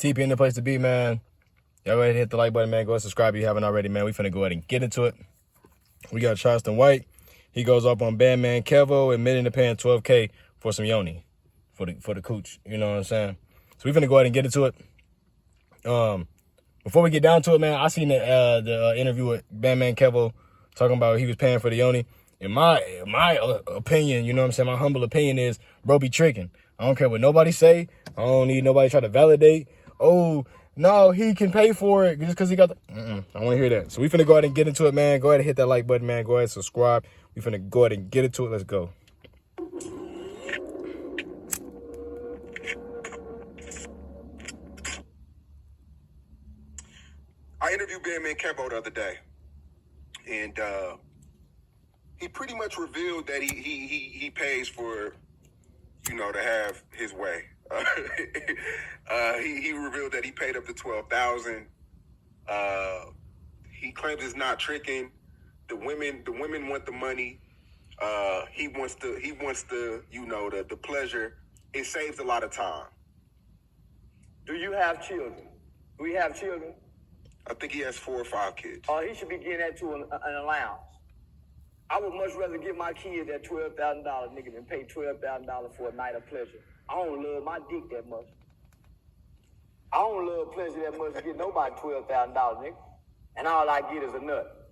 TP in the place to be, man. Y'all go ahead and hit the like button, man. Go ahead and subscribe if you haven't already, man. We finna go ahead and get into it. We got Charleston White. He goes up on BandMan Kevo, admitting to paying $12K for some yoni, for the cooch. You know what I'm saying? So we finna go ahead and get into it. Before we get down to it, man, I seen the interview with BandMan Kevo talking about he was paying for the yoni. In my opinion, you know what I'm saying, my humble opinion is, bro be tricking. I don't care what nobody say. I don't need nobody try to validate. Oh, no, he can pay for it just because he got the... I want to hear that. So we finna go ahead and get into it, man. Go ahead and hit that like button, man. Go ahead and subscribe. We finna go ahead and get into it. Let's go. I interviewed BandMan Kevo the other day, and he pretty much revealed that he pays for, you know, to have his way. He revealed that he paid up to $12,000. He claims it's not tricking. The women want the money. He wants the you know, the pleasure. It saves a lot of time. Do you have children? Do we have children? I think he has 4 or 5 kids. He should be getting that to an allowance. I would much rather give my kids that $12,000 nigga than pay $12,000 for a night of pleasure. I don't love my dick that much. I don't love pleasure that much to get nobody $12,000, nigga. And all I get is a nut.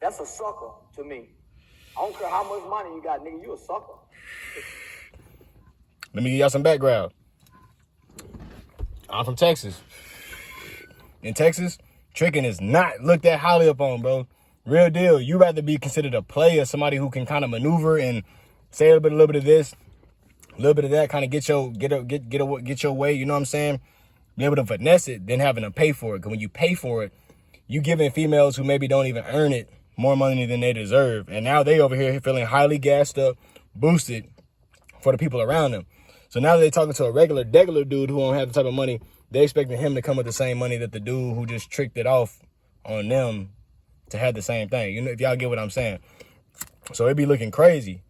That's a sucker to me. I don't care how much money you got, nigga. You a sucker. Let me give y'all some background. I'm from Texas. In Texas, tricking is not looked at highly upon, bro. Real deal. You rather be considered a player, somebody who can kind of maneuver and say a little bit of this, a little bit of that, kind of get your way. You know what I'm saying? Be able to finesse it, than having to pay for it. Because when you pay for it, you giving females who maybe don't even earn it more money than they deserve, and now they over here feeling highly gassed up, boosted for the people around them. So now that they talking to a regular dude who don't have the type of money, they expecting him to come with the same money that the dude who just tricked it off on them to have the same thing. You know, if y'all get what I'm saying. So it be looking crazy.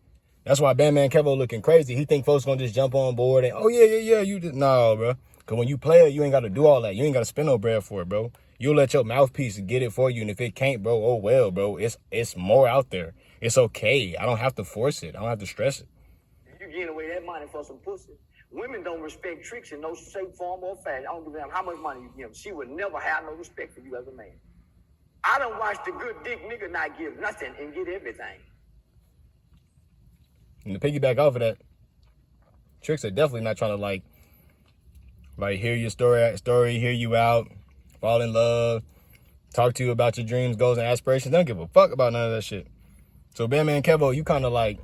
That's why BandMan Kevo looking crazy. He think folks gonna just jump on board and, oh, yeah, you just... No, bro. Because when you play it, you ain't got to do all that. You ain't got to spend no bread for it, bro. You'll let your mouthpiece get it for you. And if it can't, bro, oh, well, bro. It's more out there. It's okay. I don't have to force it. I don't have to stress it. You getting away that money for some pussy. Women don't respect tricks in no shape, form, or fashion. I don't give a damn how much money you give them. She would never have no respect for you as a man. I done watched the good dick nigga not give nothing and get everything. And to piggyback off of that, tricks are definitely not trying to like hear your story, hear you out, fall in love, talk to you about your dreams, goals, and aspirations. They don't give a fuck about none of that shit. So BandMan Kevo, you kind of like,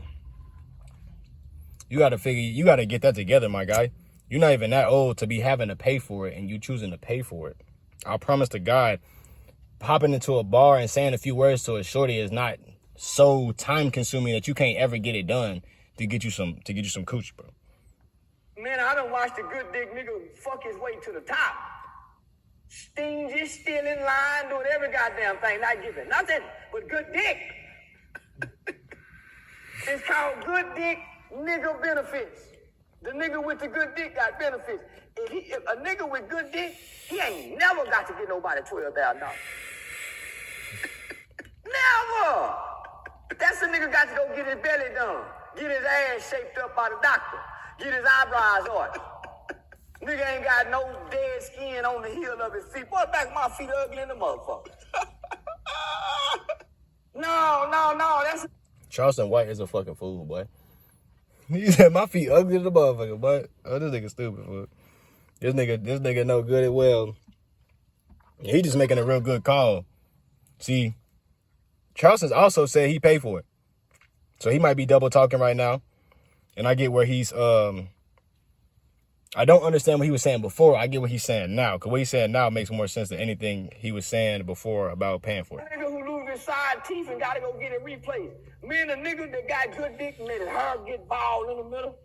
you got to get that together, my guy. You're not even that old to be having to pay for it, and you choosing to pay for it. I promise to God, hopping into a bar and saying a few words to a shorty is not so time consuming that you can't ever get it done to get you some coochie, bro. Man, I done watched a good dick nigga fuck his way to the top. Stingy, still in line, doing every goddamn thing, not giving nothing but good dick. It's called good dick nigga benefits. The nigga with the good dick got benefits. If a nigga with good dick, he ain't never got to get nobody $12,000. Never. That's a nigga got to go get his belly done, get his ass shaped up by the doctor, get his eyebrows arched. Nigga ain't got no dead skin on the heel of his feet. Boy, back my feet ugly in the motherfucker. No, that's... Charleston White is a fucking fool, boy. He said my feet ugly as the motherfucker, boy. Oh, this nigga stupid, fool. This nigga know good and well. He just making a real good call. See, Charleston's also said he paid for it. So he might be double talking right now. And I get where he's, I don't understand what he was saying before. I get what he's saying now. Because what he's saying now makes more sense than anything he was saying before about paying for it. Nigga who lose his side teeth and gotta go get it replaced. Me and a nigga that got good dick and let his hair get bald in the middle.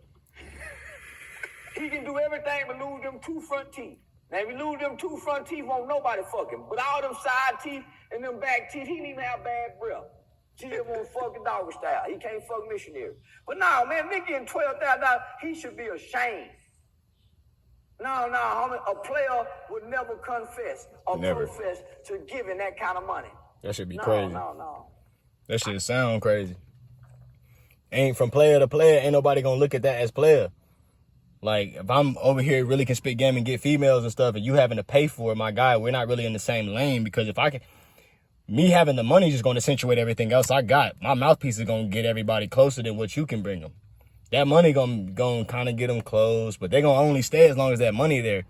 He can do everything but lose them 2 front teeth. Now, if he lose them 2 front teeth, won't nobody fuck him. But all them side teeth and them back teeth, he didn't even have bad breath. She just won't fuck the doggy style. He can't fuck missionary. But nah, man, nigga getting $12,000, he should be ashamed. No, homie, a player would never confess or Never. profess to giving that kind of money. That should be crazy. No. That shit sound crazy. Ain't from player to player, ain't nobody gonna look at that as player. Like, if I'm over here really can spit game and get females and stuff, and you having to pay for it, my guy, we're not really in the same lane, because if I can, me having the money is just gonna accentuate everything else I got. My mouthpiece is gonna get everybody closer than what you can bring them. That money gonna kind of get them close, but they gonna only stay as long as that money there.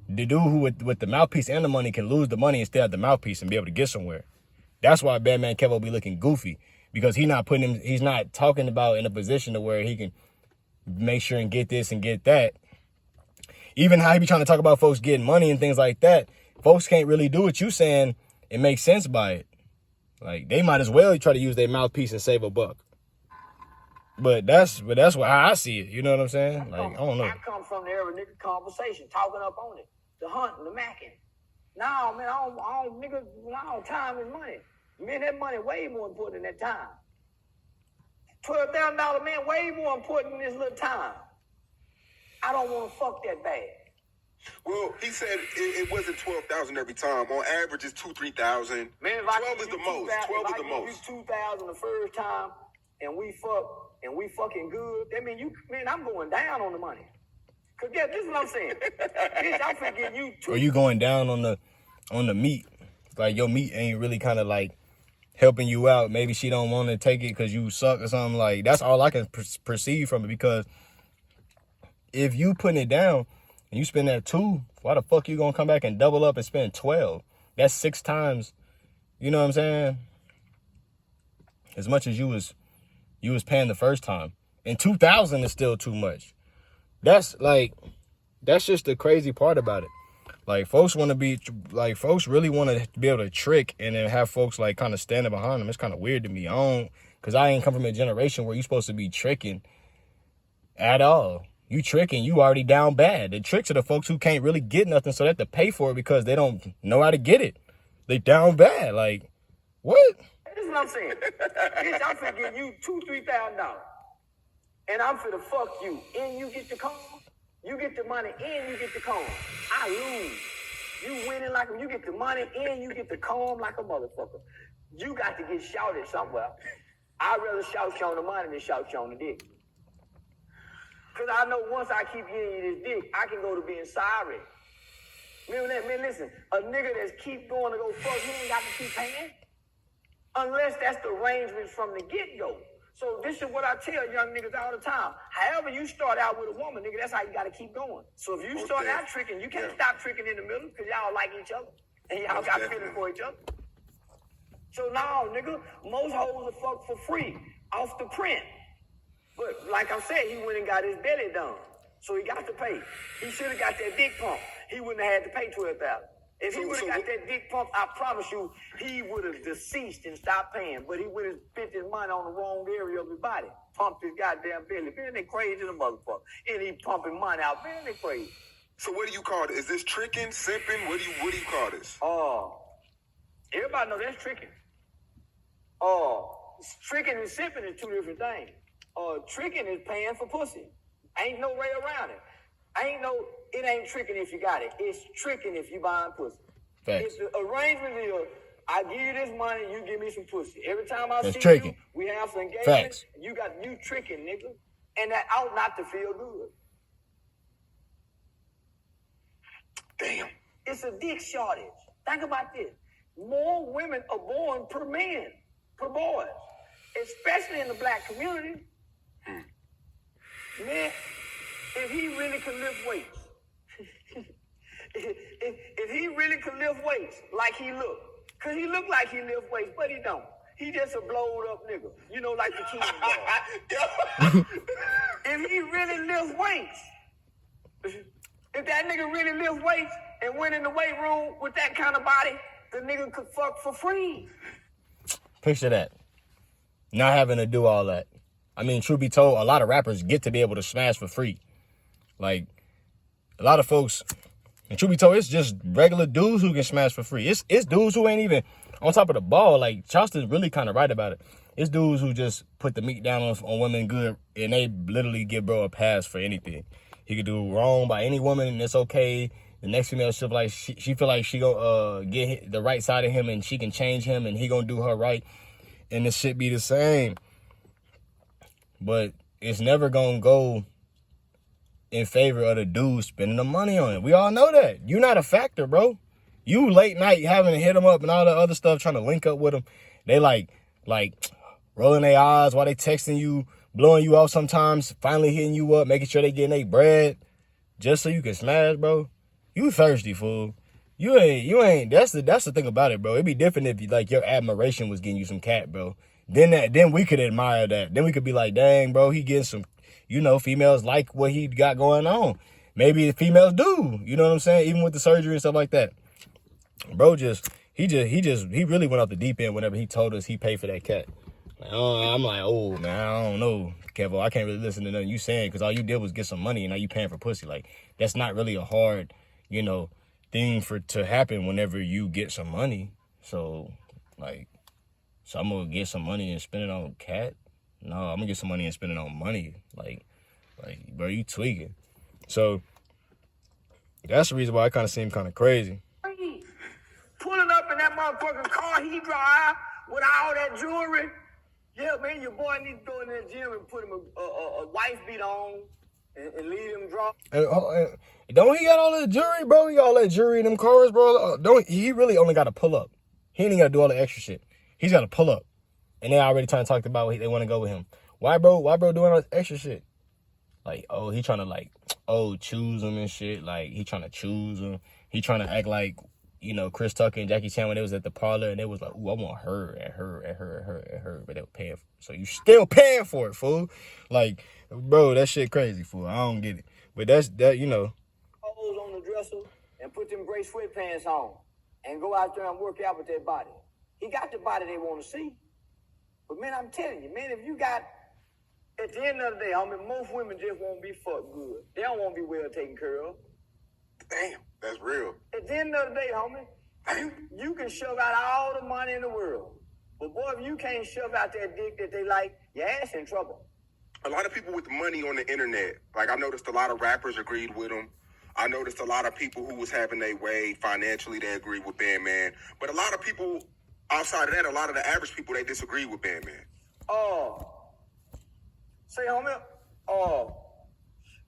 The dude who with the mouthpiece and the money can lose the money and stay at the mouthpiece and be able to get somewhere. That's why BandMan Kevo be looking goofy, because he's not talking about in a position to where he can make sure and get this and get that. Even how he be trying to talk about folks getting money and things like that, folks can't really do what you saying and make sense by it. Like, they might as well try to use their mouthpiece and save a buck. But that's how I see it. You know what I'm saying? Like, I don't know. I come from the era nigga conversation, talking up on it, the hunting, the macking. No, man, I don't time is money. Man, that money way more important than that time. $12,000, man, way more important than this little time. I don't want to fuck that bad. Well, he said it wasn't 12,000 every time. On average, it's 2,000-3,000. Man, if 12 is the most. 12 is the most. If I give you 2,000 the first time, and we fucking good, that mean I'm going down on the money. Cause yeah, this is what I'm saying. Bitch, I'm finna give you two. Or you going down on the meat. Like, your meat ain't really kind of like helping you out. Maybe she don't want to take it because you suck or something. Like, that's all I can perceive from it, because if you putting it down and you spend that 2, why the fuck you gonna come back and double up and spend 12? That's 6 times, you know what I'm saying? As much as you was paying the first time. And 2,000 is still too much. That's just the crazy part about it. Like, folks really want to be able to trick and then have folks like kind of standing behind them. It's kind of weird to me. Because I ain't come from a generation where you supposed to be tricking at all. You tricking, you already down bad. The tricks are the folks who can't really get nothing, so they have to pay for it because they don't know how to get it. They down bad. Like, what? This is what I'm saying. Bitch, I'm finna give you $2,000-$3,000. And I'm finna fuck you. And you get the comb. You get the money and you get the comb. I lose. You winning like you get the money and you get the comb like a motherfucker. You got to get shouted somewhere. I'd rather shout you on the money than shout you on the dick. Because I know once I keep getting you this dick, I can go to being sorry. Man, listen, a nigga that's keep going to go fuck, he ain't got to keep paying. Unless that's the arrangement from the get-go. So this is what I tell young niggas all the time. However you start out with a woman, nigga, that's how you got to keep going. So if you start out tricking, you can't stop tricking in the middle because y'all like each other. And y'all got feelings for each other. So now, nigga, most hoes are fucked for free off the print. But like I said, he went and got his belly done. So he got to pay. He should have got that dick pump. He wouldn't have had to pay $12,000. If he would have got that dick pump, I promise you, he would have deceased and stopped paying. But he would have spent his money on the wrong area of his body. Pumped his goddamn belly. Man, they crazy the motherfucker. And he pumping money out. Man, they crazy. So what do you call it? Is this tricking, simping? What do you call this? Everybody know that's tricking. Tricking and simping is 2 different things. Tricking is paying for pussy. Ain't no way around it. It ain't tricking if you got it. It's tricking if you buying pussy. Facts. It's the arrangement is, I give you this money, you give me some pussy. Every time I That's see tricking. you, we have some engagement. Facts. You tricking, nigga. And that ought not to feel good. Damn. It's a dick shortage. Think about this. More women are born per boys. Especially in the black community. Man, if he really could lift weights, if he really could lift weights like he look, because he look like he lift weights, but he don't. He just a blowed up nigga, like the king dog. If he really lift weights, if that nigga really lift weights and went in the weight room with that kind of body, the nigga could fuck for free. Picture that. Not having to do all that. I mean, truth be told, a lot of rappers get to be able to smash for free. Like, a lot of folks, and truth be told, it's just regular dudes who can smash for free. It's dudes who ain't even on top of the ball. Like, Charleston's really kind of right about it. It's dudes who just put the meat down on women good, and they literally give bro a pass for anything. He could do wrong by any woman, and it's okay. The next female, she feel like she feel like she gonna get the right side of him, and she can change him, and he gonna do her right, and this shit be the same. But it's never gonna go in favor of the dude spending the money on it. We all know that. You're not a factor, bro. You late night having to hit him up and all the other stuff, trying to link up with him. They like rolling their eyes while they texting you, blowing you off sometimes, finally hitting you up, making sure they getting their bread just so you can smash, bro. You thirsty, fool. You ain't. That's the thing about it, bro. It'd be different if like your admiration was getting you some cat, bro. Then we could admire that. Then we could be like, dang, bro, he getting some, females like what he got going on. Maybe the females do, you know what I'm saying? Even with the surgery and stuff like that. Bro, he really went off the deep end whenever he told us he paid for that cat. I'm like, oh, man, I don't know, Kevo. I can't really listen to nothing you saying because all you did was get some money and now you paying for pussy. Like, that's not really a hard, thing to happen whenever you get some money. So I'm going to get some money and spend it on cat? No, I'm going to get some money and spend it on money. Like, bro, you tweaking. So that's the reason why I kind of seem kind of crazy. Pulling up in that motherfucking car he drive with all that jewelry. Yeah, man, your boy needs to go in that gym and put him a wife beat on and leave him drop. Don't he got all that jewelry, bro? He got all that jewelry in them cars, bro. He really only got to pull up. He ain't got to do all the extra shit. He's got to pull up. And they already trying to talk about they want to go with him. Why, bro? Why, bro, doing all this extra shit? Like, he trying to, choose him and shit. Like, he trying to choose him. He trying to act like, Chris Tucker and Jackie Chan when they was at the parlor and they was like, ooh, I want her and her and her and her and her, but they were paying for it. So you still paying for it, fool. Like, bro, that shit crazy, fool. I don't get it. But that's. Clothes on the dresser and put them gray sweatpants on and go out there and work out with their body. He got the body they want to see. But, man, I'm telling you, man, if you got, at the end of the day, most women just won't be fucked good. They don't want to be well taken care of. Damn, that's real. At the end of the day, homie, you can shove out all the money in the world. But, boy, if you can't shove out that dick that they like, your ass in trouble. A lot of people with money on the internet, like I noticed a lot of rappers agreed with him. I noticed a lot of people who was having their way financially, they agreed with BandMan. But a lot of people outside of that, a lot of the average people, they disagree with BandMan. Say, homie,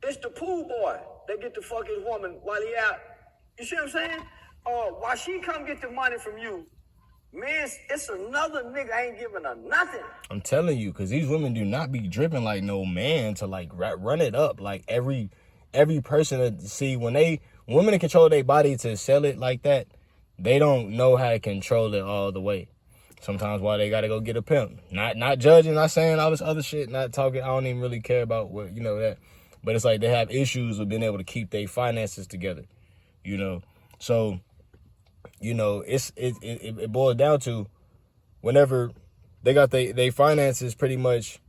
it's the pool boy that get to fuck his woman while he out. You see what I'm saying? While she come get the money from you, man, it's another nigga ain't giving her nothing. I'm telling you, because these women do not be dripping like no man to like run it up. Like every person to see when women control their body to sell it like that, they don't know how to control it all the way. Sometimes why they gotta go get a pimp. Not judging, not saying all this other shit, not talking. I don't even really care about what that. But it's like they have issues with being able to keep their finances together. So it boils down to whenever they got they finances pretty much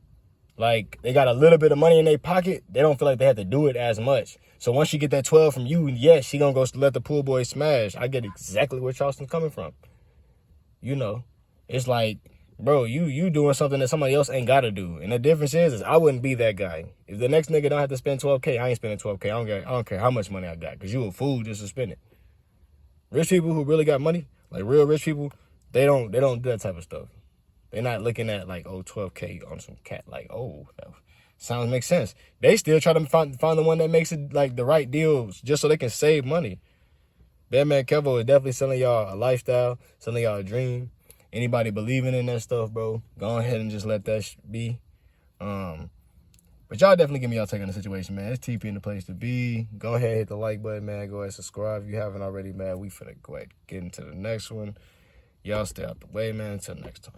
like they got a little bit of money in their pocket, they don't feel like they have to do it as much. So once you get that 12 from you, yes, she gonna go let the pool boy smash. I get exactly where Charleston's coming from. It's like, bro, you doing something that somebody else ain't gotta do. And the difference is I wouldn't be that guy. If the next nigga don't have to spend $12K, I ain't spending $12K. I don't care how much money I got, because you a fool just to spend it. Rich people who really got money, like real rich people, they don't do that type of stuff. They're not looking at like, $12K on some cat. Like, that sounds makes sense. They still try to find the one that makes it like the right deals just so they can save money. BandMan Kevo is definitely selling y'all a lifestyle, selling y'all a dream. Anybody believing in that stuff, bro, go ahead and just let that be. But y'all definitely give me y'all take on the situation, man. It's TP in the place to be. Go ahead, hit the like button, man. Go ahead and subscribe if you haven't already, man. We finna go ahead and get into the next one. Y'all stay out the way, man. Until next time.